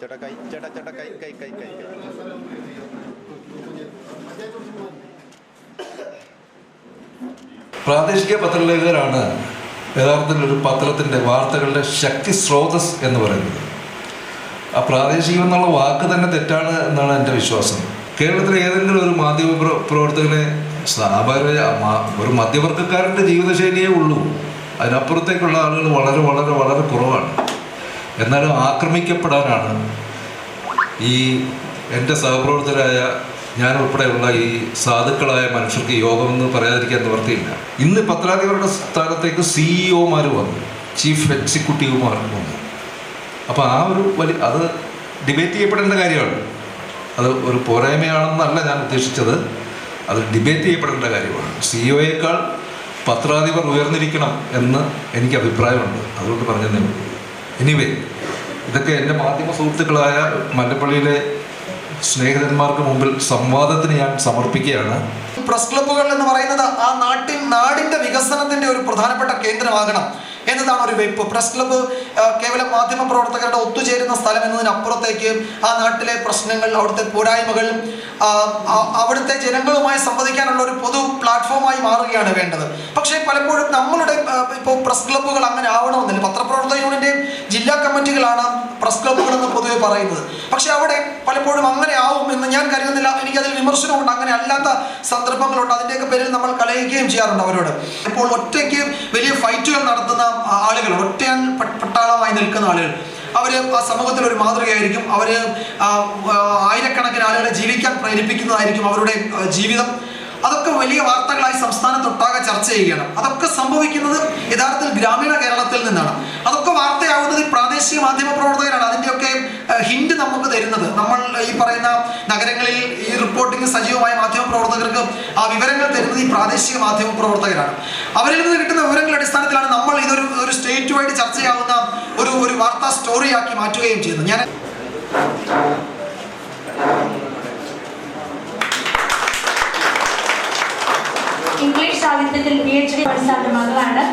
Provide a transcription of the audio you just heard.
ചേട്ടാ കൈ ചേട്ടാ ചേട്ടാ കൈ കൈ കൈ കൈ കൈ പ്രാദേശിക പത്രലേഖകരാണ് യഥാർത്ഥത്തിൽ ഒരു പത്രത്തിൻ്റെ വാർത്തകളുടെ ശക്തി സ്രോതസ് എന്ന് പറയുന്നത്. ആ പ്രാദേശികം എന്നുള്ള വാക്ക് തന്നെ തെറ്റാണ് എന്നാണ് എൻ്റെ വിശ്വാസം. കേരളത്തിലെ ഏതെങ്കിലും ഒരു മാധ്യമ പ്രവർത്തകനെ ഒരു മധ്യവർഗക്കാരൻ്റെ ജീവിതശൈലിയേ ഉള്ളൂ. അതിനപ്പുറത്തേക്കുള്ള ആളുകൾ വളരെ വളരെ വളരെ കുറവാണ്. എന്നാലും ആക്രമിക്കപ്പെടാനാണ് ഈ എൻ്റെ സഹപ്രവർത്തകരായ ഞാൻ ഉൾപ്പെടെയുള്ള ഈ സാധുക്കളായ മനുഷ്യർക്ക് യോഗമെന്ന് പറയാതിരിക്കാൻ നിവർത്തിയില്ല. ഇന്ന് പത്രാധിപരുടെ സ്ഥാനത്തേക്ക് CEO-മാർ വന്നു, ചീഫ് എക്സിക്യൂട്ടീവുമാർ വന്നു. അപ്പോൾ ആ ഒരു അത് ഡിബേറ്റ് ചെയ്യപ്പെടേണ്ട കാര്യമാണ്. അത് ഒരു പോരായ്മയാണെന്നല്ല ഞാൻ ഉദ്ദേശിച്ചത്, അത് ഡിബേറ്റ് ചെയ്യപ്പെടേണ്ട കാര്യമാണ്. CEO-യേക്കാൾ പത്രാധിപർ ഉയർന്നിരിക്കണം എന്ന് എനിക്ക് അഭിപ്രായമുണ്ട്. അതുകൊണ്ട് പറഞ്ഞതേ ഉള്ളൂ. എനിവേ, ഇതൊക്കെ എൻ്റെ മാധ്യമ സുഹൃത്തുക്കളായ മല്ലപ്പള്ളിയിലെ സ്നേഹിതന്മാർക്ക് മുമ്പിൽ സംവാദത്തിന് ഞാൻ സമർപ്പിക്കുകയാണ്. പ്രസ് ക്ലബ്ബുകൾ എന്ന് പറയുന്നത് ആ നാടിൻ്റെ വികസനത്തിൻ്റെ ഒരു പ്രധാനപ്പെട്ട കേന്ദ്രമാകണം എന്നതാണ് ഒരു വെയ്പ്പ്. പ്രസ് ക്ലബ്ബ് കേവലം മാധ്യമ പ്രവർത്തകരുടെ ഒത്തുചേരുന്ന സ്ഥലം എന്നതിനപ്പുറത്തേക്ക് ആ നാട്ടിലെ പ്രശ്നങ്ങൾ, അവിടുത്തെ പോരായ്മകൾ, അവിടുത്തെ ജനങ്ങളുമായി സംവദിക്കാനുള്ള ഒരു പൊതു പ്ലാറ്റ്ഫോമായി മാറുകയാണ് വേണ്ടത്. പക്ഷേ പലപ്പോഴും നമ്മളുടെ ഇപ്പോൾ പ്രസ് ക്ലബ്ബുകൾ അങ്ങനെ ആവണമെന്നില്ല. പത്രപ്രവർത്തക യൂണിയൻ്റെയും ജില്ലാ കമ്മിറ്റികളാണ് പ്രസ് ക്ലബ്ബുകൾ എന്ന് പൊതുവെ പറയുന്നത്. പക്ഷേ അവിടെ പലപ്പോഴും അങ്ങനെ ആവും എന്ന് ഞാൻ കരുതുന്നില്ല. എനിക്കതിൽ വിമർശനമുണ്ട്. അങ്ങനെ അല്ലാത്ത സന്ദർഭങ്ങളുണ്ട്. അതിൻ്റെയൊക്കെ പേരിൽ നമ്മൾ കളയുകയും ചെയ്യാറുണ്ട് അവരോട്. ഇപ്പോൾ ഒറ്റയ്ക്ക് വലിയ ഫൈറ്റുകൾ നടത്തുന്ന ആളുകൾ, ഒറ്റയാൻ പട്ടാളമായി നിൽക്കുന്ന ആളുകൾ, അവർ ആ സമൂഹത്തിൽ ഒരു മാതൃകയായിരിക്കും. അവർ ആയിരക്കണക്കിന് ആളുകളെ ജീവിക്കാൻ പ്രേരിപ്പിക്കുന്നതായിരിക്കും അവരുടെ ജീവിതം. അതൊക്കെ വലിയ വാർത്തകളായി സംസ്ഥാനത്തൊട്ടാകെ ചർച്ച ചെയ്യുകയാണ്. അതൊക്കെ സംഭവിക്കുന്നത് യഥാർത്ഥത്തിൽ ഗ്രാമീണ കേരളത്തിൽ നിന്നാണ്. അതൊക്കെ വാർത്തയാവുന്നത് പ്രാദേശിക മാധ്യമ പ്രവർത്തകരാണ്. അതിൻ്റെയൊക്കെ ഹിന്റ് നമുക്ക് തരുന്നത് നമ്മൾ ഈ പറയുന്ന നഗരങ്ങളിൽ ഈ റിപ്പോർട്ടിംഗ് സജീവമായ മാധ്യമ പ്രവർത്തകർക്ക് ആ വിവരങ്ങൾ തരുന്നത് ഈ പ്രാദേശിക മാധ്യമ പ്രവർത്തകരാണ്. അവരിൽ നിന്ന് കിട്ടുന്ന വിവരങ്ങളുടെ അടിസ്ഥാനത്തിലാണ് നമ്മൾ ഇതൊരു സ്റ്റേറ്റുമായിട്ട് ചർച്ചയാവുന്ന ഒരു വാർത്താ സ്റ്റോറിയാക്കി മാറ്റുകയും ചെയ്യുന്നത്. ഞാൻ ഇംഗ്ലീഷ് സാഹിത്യത്തിൽ PhD പഠിച്ച മകളാണ്.